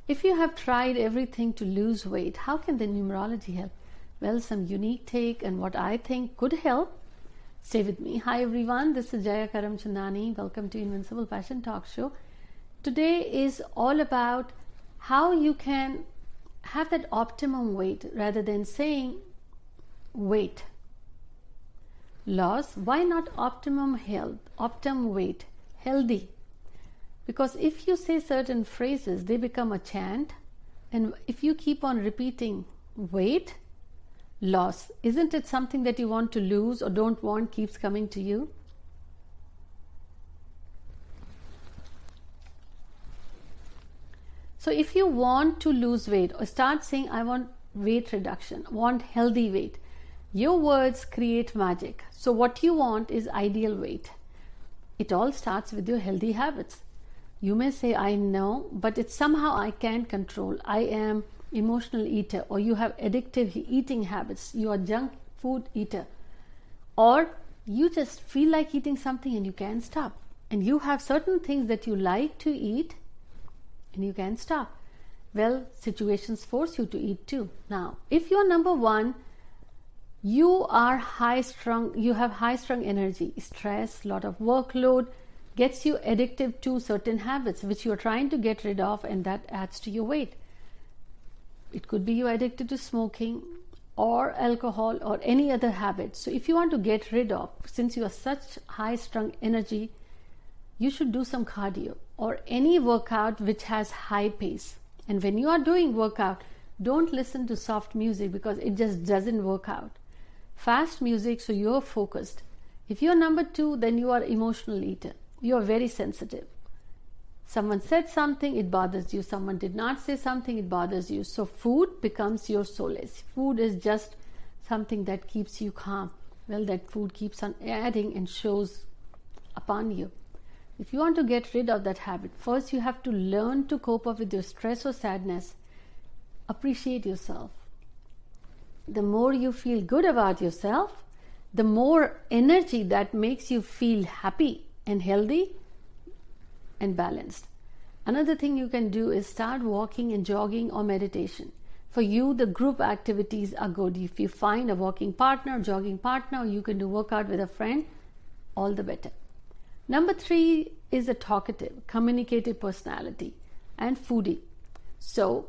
If you have tried everything to lose weight, how can the numerology help? Well, some unique take and what I think could help. Stay with me. Hi everyone, this is Jaya Karamchandani. Welcome to Invincible Passion Talk Show. Today is all about how you can have that optimum weight rather than saying weight loss. Why not optimum health, optimum weight, healthy? Because if you say certain phrases, they become a chant, and if you keep on repeating weight loss, isn't it something that you want to lose or don't want keeps coming to you? So if you want to lose weight or start saying I want weight reduction, want healthy weight, your words create magic. So what you want is ideal weight. It all starts with your healthy habits. You may say I know, but it's somehow I can't control. I am emotional eater, or you have addictive eating habits. You are junk food eater, or you just feel like eating something and you can't stop. And you have certain things that you like to eat and you can't stop. Well, situations force you to eat too. Now, if you're number one, you are high strung, you have high strung energy, stress, lot of workload gets you addictive to certain habits which you're trying to get rid of, and that adds to your weight. It could be you're addicted to smoking or alcohol or any other habit. So if you want to get rid of, since you are such high strung energy, you should do some cardio or any workout which has high pace. And when you are doing workout, don't listen to soft music because it just doesn't work out. Fast music, so you're focused. If you're number two, then you are emotional eater. You're very sensitive. Someone said something, it bothers you. Someone did not say something, it bothers you. So food becomes your solace. Food is just something that keeps you calm. Well, that food keeps on adding and shows upon you. If you want to get rid of that habit, first you have to learn to cope up with your stress or sadness. Appreciate yourself. The more you feel good about yourself, the more energy that makes you feel happy and healthy and balanced. Another thing you can do is start walking and jogging or meditation. For you, the group activities are good. If you find a walking partner, jogging partner, or you can do workout with a friend, all the better. Number three is a talkative, communicative personality and foodie. So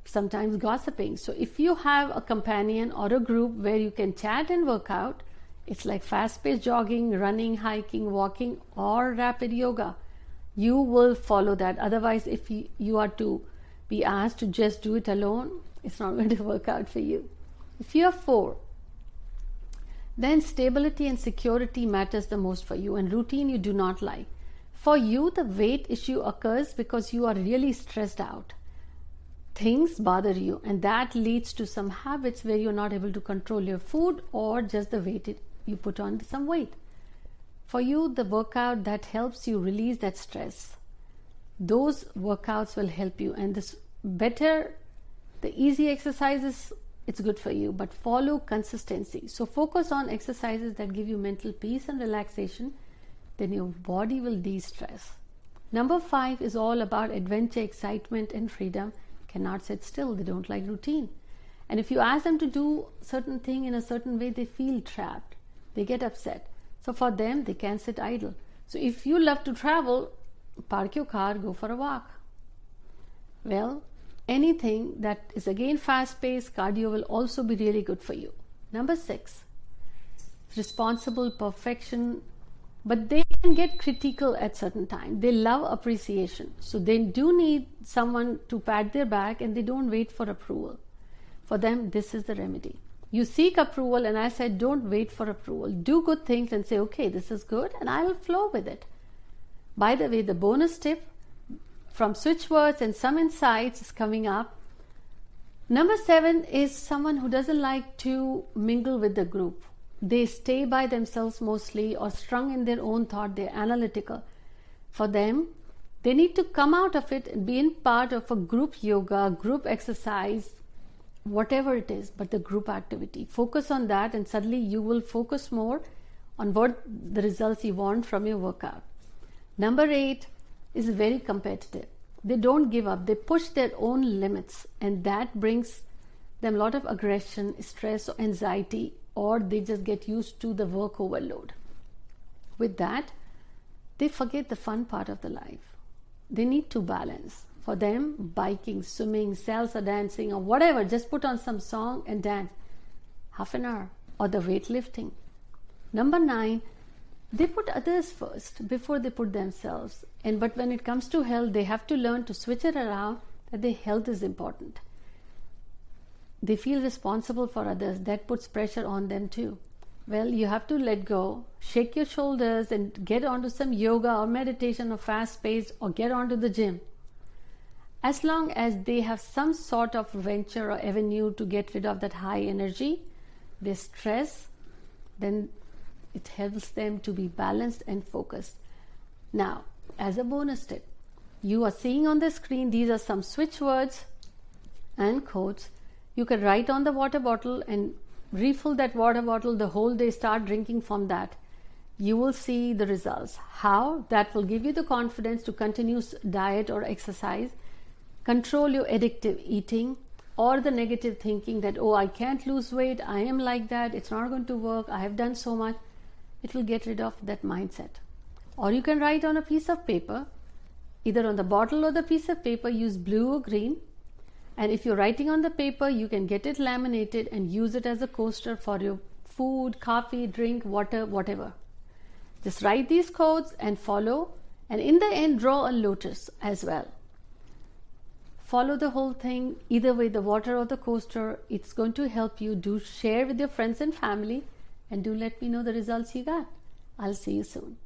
sometimes gossiping. So if you have a companion or a group where you can chat and work out, it's like fast-paced jogging, running, hiking, walking, or rapid yoga. You will follow that. Otherwise, if you are to be asked to just do it alone, it's not going to work out for you. If you are four, then stability and security matters the most for you, and routine you do not like. For you, the weight issue occurs because you are really stressed out. Things bother you, and that leads to some habits where you're not able to control your food or just the weight you put on some weight. For you, the workout that helps you release that stress, those workouts will help you. And this better, the easy exercises, it's good for you, but follow consistency. So focus on exercises that give you mental peace and relaxation, then your body will de-stress. Number five is all about adventure, excitement, and freedom. Cannot sit still. They don't like routine. And if you ask them to do certain thing in a certain way, they feel trapped. They get upset. So for them, they can't sit idle. So if you love to travel, park your car, go for a walk. Well, anything that is again fast-paced, cardio will also be really good for you. Number six, responsible, perfection, but they can get critical at certain time. They love appreciation. So they do need someone to pat their back, and they don't wait for approval. For them, this is the remedy. You seek approval, and I said don't wait for approval. Do good things and say, okay, this is good, and I'll flow with it. By the way, the bonus tip from Switchwords and some insights is coming up. Number 7 is someone who doesn't like to mingle with the group. They stay by themselves mostly, or strung in their own thought. They're analytical. For them, they need to come out of it and be in part of a group yoga, group exercise, whatever it is, but the group activity. Focus on that, and suddenly you will focus more on what the results you want from your workout. Number 8 is very competitive. They don't give up. They push their own limits, and that brings them a lot of aggression, stress, or anxiety, or they just get used to the work overload. With that, they forget the fun part of the life. They need to balance. For them, biking, swimming, salsa dancing, or whatever, just put on some song and dance half an hour, or the weightlifting. Number 9, they put others first before they put themselves. But when it comes to health, they have to learn to switch it around, that their health is important. They feel responsible for others. That puts pressure on them too. Well, you have to let go, shake your shoulders, and get onto some yoga or meditation or fast pace, or get onto the gym. As long as they have some sort of venture or avenue to get rid of that high energy, their stress, then it helps them to be balanced and focused. Now, as a bonus tip, you are seeing on the screen, these are some switch words and quotes. You can write on the water bottle and refill that water bottle the whole day, start drinking from that. You will see the results. How? That will give you the confidence to continue diet or exercise, control your addictive eating or the negative thinking that, oh, I can't lose weight, I am like that, it's not going to work, I have done so much. It will get rid of that mindset. Or you can write on a piece of paper, either on the bottle or the piece of paper, use blue or green. And if you're writing on the paper, you can get it laminated and use it as a coaster for your food, coffee, drink, water, whatever. Just write these quotes and follow, and in the end, draw a lotus as well. Follow the whole thing, either way, the water or the coaster. It's going to help you. Do share with your friends and family, and do let me know the results you got. I'll see you soon.